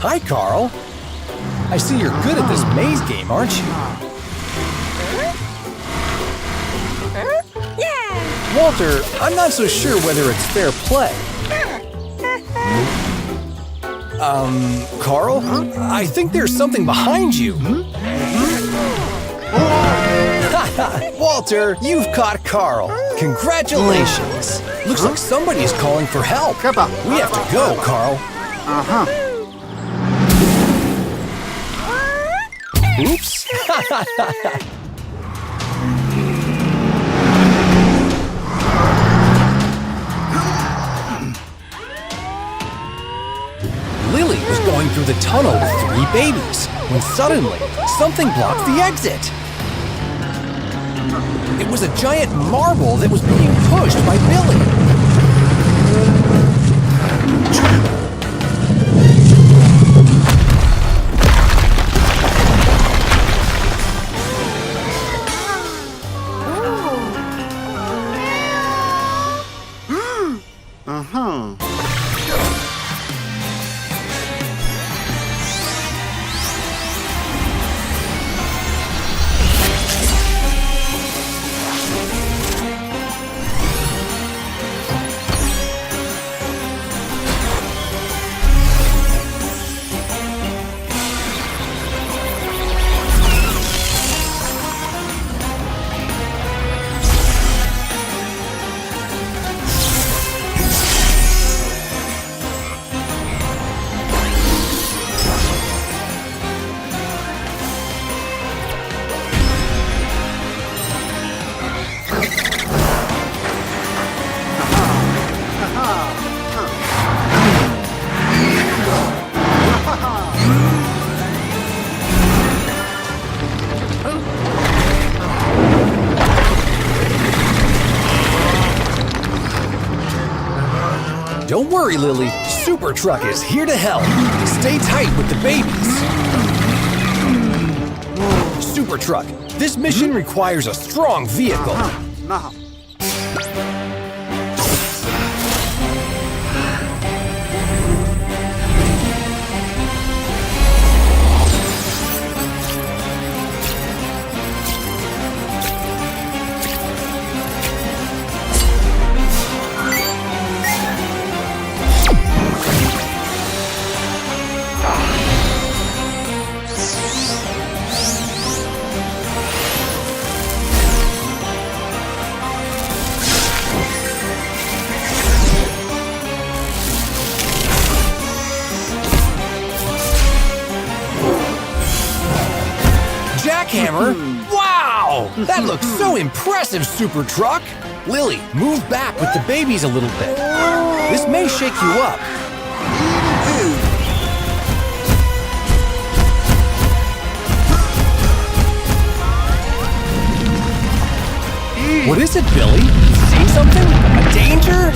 Hi, Carl. I see you're good at this maze game, aren't you? Yeah! Walter, I'm not so sure whether it's fair play. Carl? I think there's something behind you. Walter, you've caught Carl. Congratulations. Looks like somebody is calling for help. We have to go, Carl. Oops. Lily was going through the tunnel with 3 babies when suddenly something blocked the exit. It was a giant marble that was being pushed by Billy. Don't worry, Lily. Super Truck is here to help. Stay tight with the babies. Super Truck, this mission requires a strong vehicle. Jackhammer? Wow! That looks so impressive, Super Truck! Lily, move back with the babies a little bit. This may shake you up. What is it, Billy? You see something? A danger?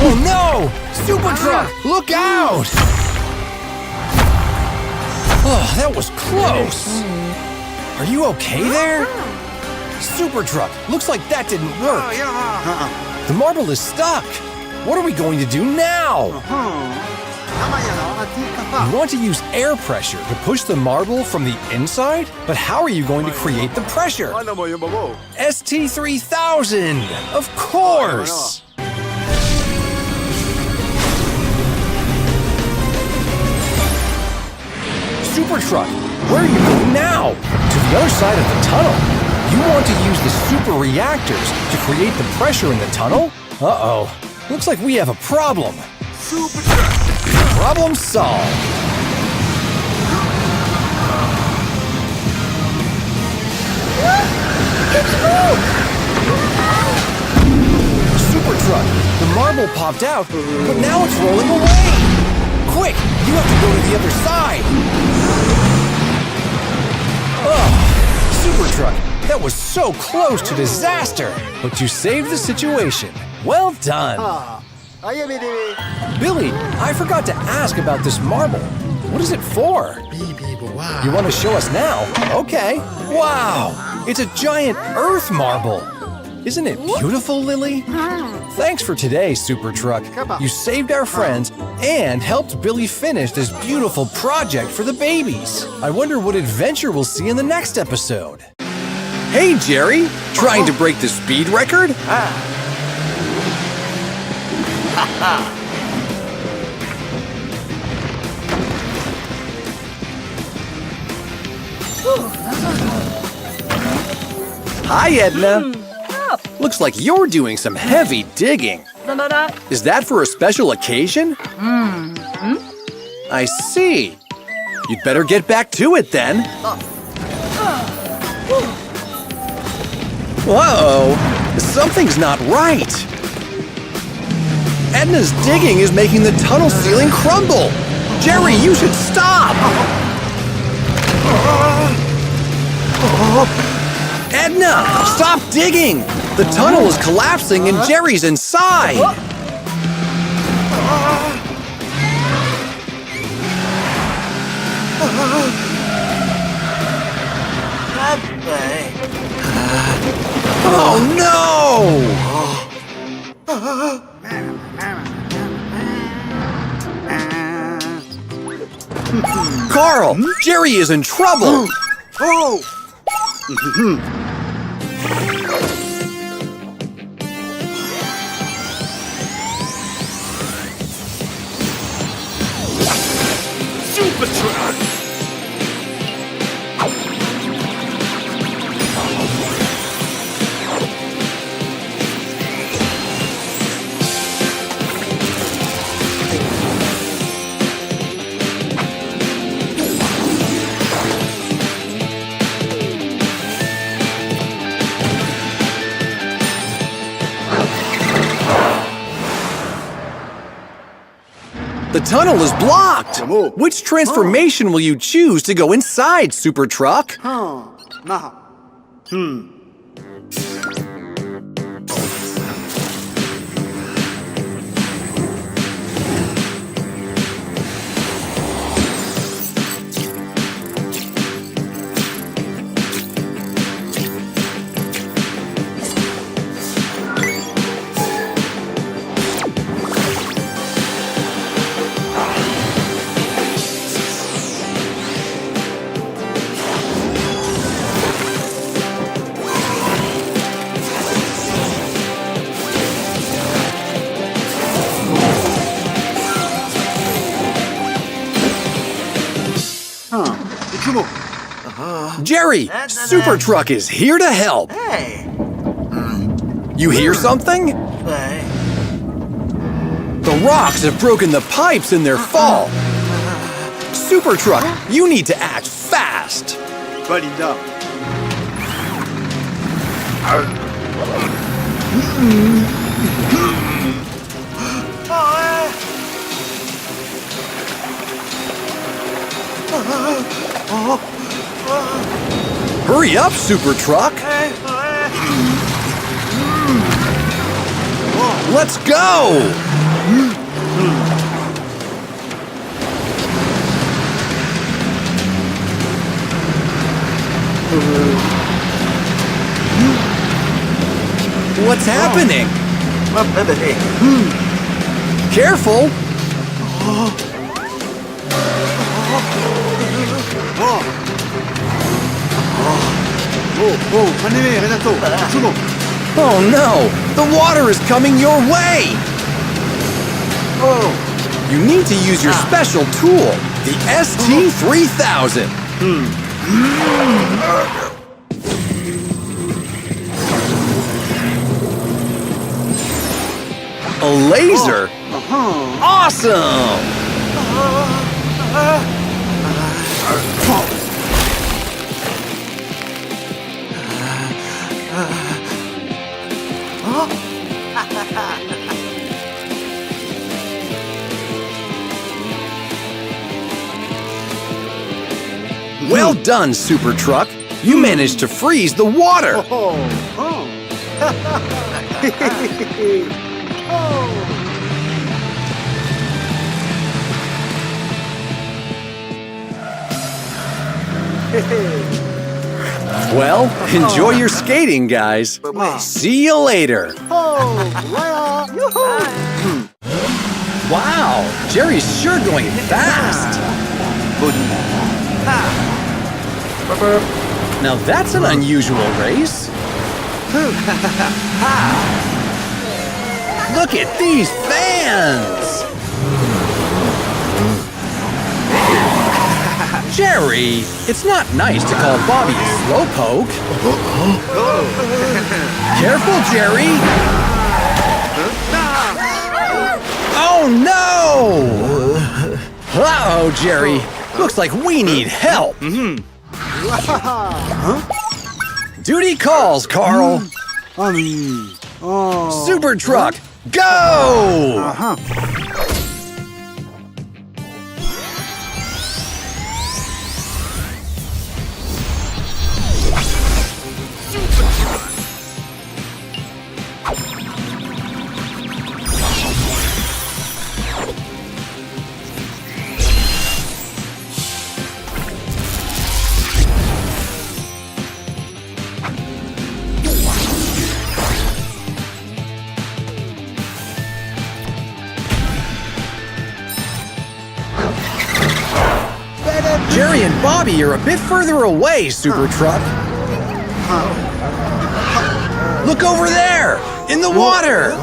Oh no! Super Truck, look out! Oh, that was close! Are you okay there? Super Truck, looks like that didn't work. The marble is stuck. What are we going to do now? You want to use air pressure to push the marble from the inside? But how are you going to create the pressure? ST3000! Of course! Super Truck, where are you going now? To the other side of the tunnel. You want to use the super reactors to create the pressure in the tunnel? Uh-oh. Looks like we have a problem. Super Truck! Problem solved. Super Truck, the marble popped out, but now it's rolling away. Quick, you have to go to the other side. Oh, Super Truck, that was so close to disaster, but you saved the situation. Well done. Billy, I forgot to ask about this marble. What is it for? You want to show us now? Okay. Wow, it's a giant earth marble. Isn't it beautiful, Lily? Thanks for today, Super Truck. You saved our friends and helped Billy finish this beautiful project for the babies. I wonder what adventure we'll see in the next episode. Hey, Jerry! Trying to break the speed record? Hi, Edna. Looks like you're doing some heavy digging. Is that for a special occasion? I see. You'd better get back to it then. Whoa! Something's not right. Edna's digging is making the tunnel ceiling crumble. Jerry, you should stop! Edna, stop digging! The tunnel is collapsing and Jerry's inside! Oh no! Carl, Jerry is in trouble! Super Truck! The tunnel is blocked! Which transformation will you choose to go inside, Super Truck? Jerry, Super Truck is here to help. You hear something? The rocks have broken the pipes in their fall. Super Truck, you need to act fast. Hurry up, Super Truck! Let's go! What's happening? Careful! Oh no! The water is coming your way! You need to use your special tool, the ST-3000. A laser? Awesome! Well done, Super Truck. You managed to freeze the water. Well, enjoy your skating, guys. See you later. Wow, Jerry's sure going fast. Now that's an unusual race. Look at these fans! Jerry, it's not nice to call Bobby a slowpoke. Careful, Jerry! Oh no! Uh-oh, Jerry. Looks like we need help. Duty calls, Carl. Super Truck, go! Jerry and Bobby are a bit further away, Super Truck. Look over there! In the water!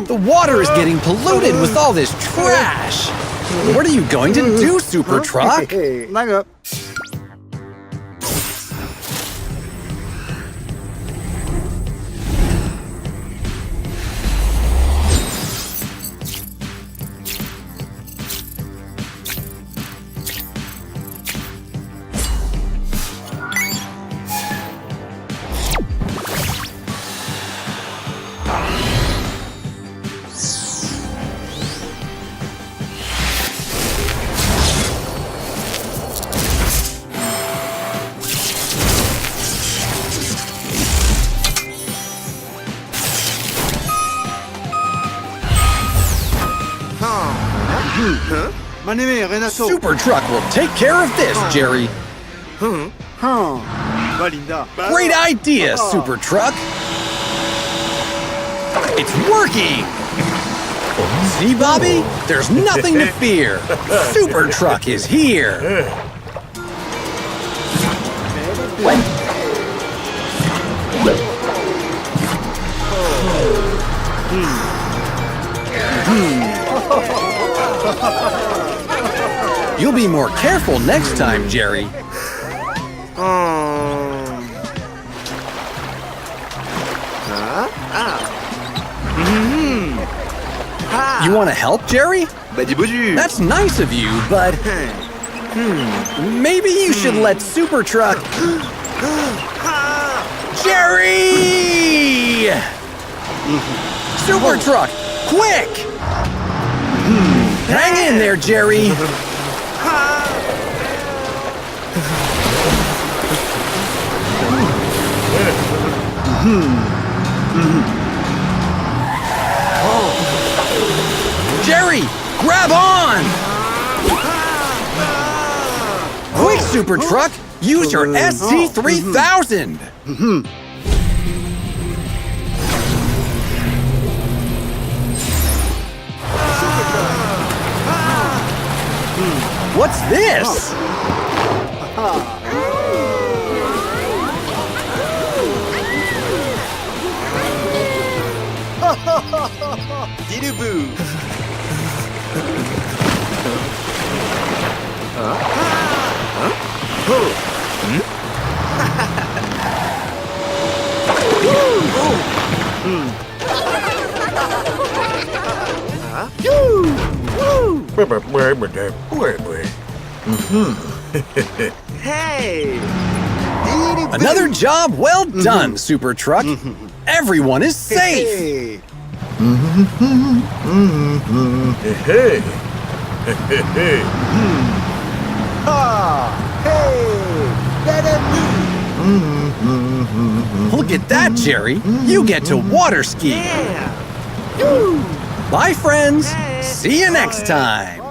The water is getting polluted with all this trash! What are you going to do, Super Truck? Super Truck will take care of this, Jerry. Great idea, Super Truck. It's working. See, Bobby? There's nothing to fear. Super Truck is here. You'll be more careful next time, Jerry. You want to help, Jerry? That's nice of you, but maybe you should let Super Truck... Jerry! Super Truck, quick! Hang in there, Jerry. Jerry, grab on! Quick, Super Truck, use your ST3000! What's this? Hey! Another job well done, Super Truck. Everyone is safe. Look at that, Jerry. You get to water ski. Bye, friends. See you next time.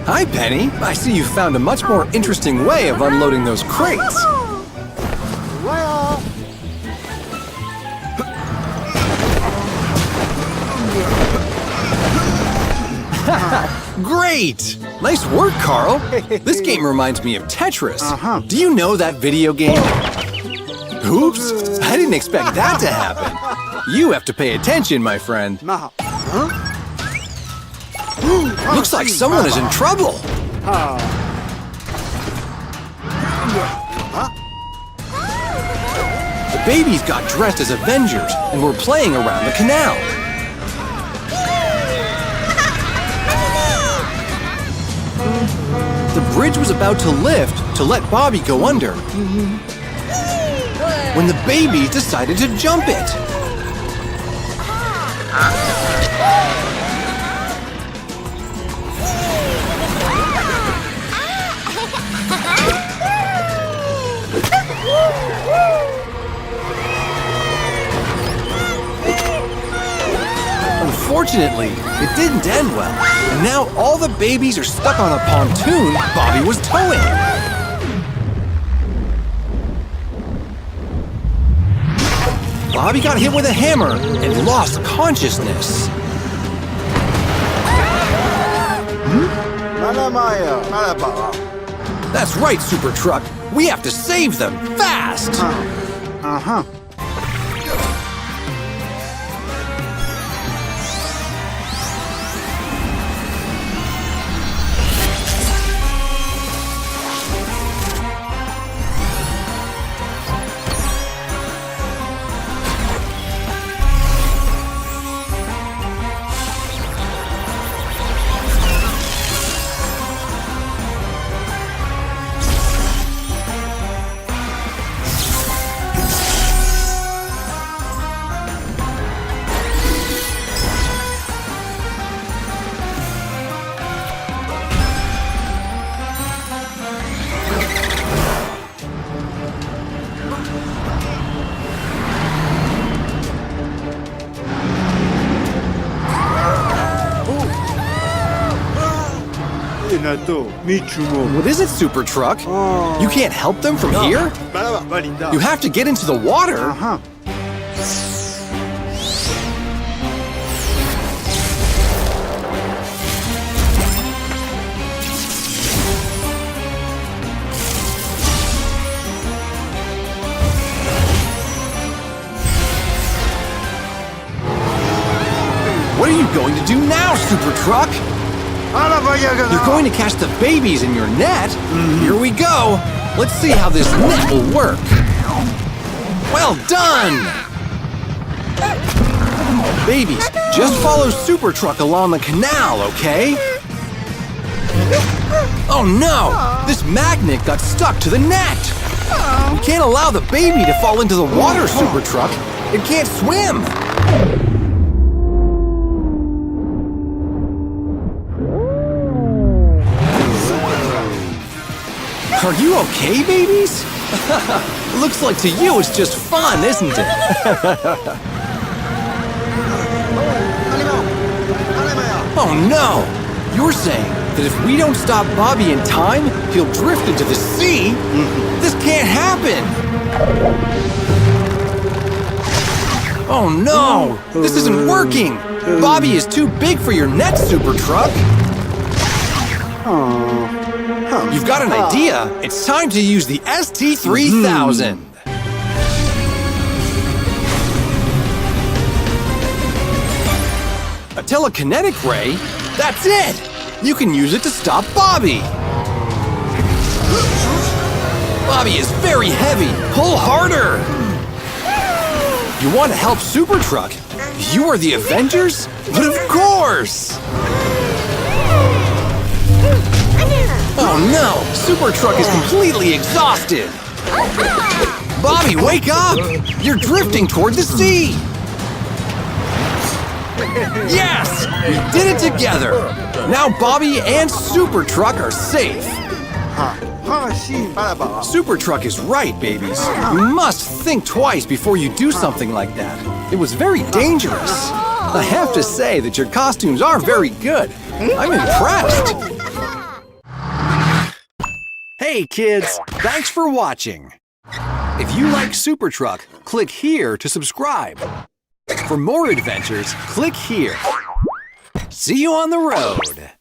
Hi, Penny. I see you found a much more interesting way of unloading those crates. Great! Nice work, Carl. This game reminds me of Tetris. Do you know that video game? Oops! I didn't expect that to happen. You have to pay attention, my friend. Looks like someone is in trouble. The babies got dressed as Avengers and were playing around the canal. The bridge was about to lift to let Bobby go under when the babies decided to jump it. Unfortunately, it didn't end well, and now all the babies are stuck on a pontoon Bobby was towing. Bobby got hit with a hammer and lost consciousness. That's right, Super Truck. We have to save them fast! What is it, Super Truck? You can't help them from here? You have to get into the water. What are you going to do now, Super Truck? You're going to catch the babies in your net? Here we go! Let's see how this net will work. Well done! Babies, just follow Super Truck along the canal, okay? Oh no! This magnet got stuck to the net! We can't allow the baby to fall into the water, Super Truck. It can't swim! Are you okay, babies? Looks like to you it's just fun, isn't it? Oh no! You're saying that if we don't stop Bobby in time, he'll drift into the sea? This can't happen! Oh no! This isn't working! Bobby is too big for your net, Super Truck! You've got an idea! It's time to use the ST-3000! A telekinetic ray? That's it! You can use it to stop Bobby! Bobby is very heavy! Pull harder! You want to help Super Truck? You are the Avengers? But of course! Oh no! Super Truck is completely exhausted! Bobby, wake up! You're drifting toward the sea! Yes! We did it together! Now Bobby and Super Truck are safe! Super Truck is right, babies. You must think twice before you do something like that. It was very dangerous. I have to say that your costumes are very good. I'm impressed. Hey, kids. Thanks for watching. If you like Super Truck, click here to subscribe. For more adventures, click here. See you on the road.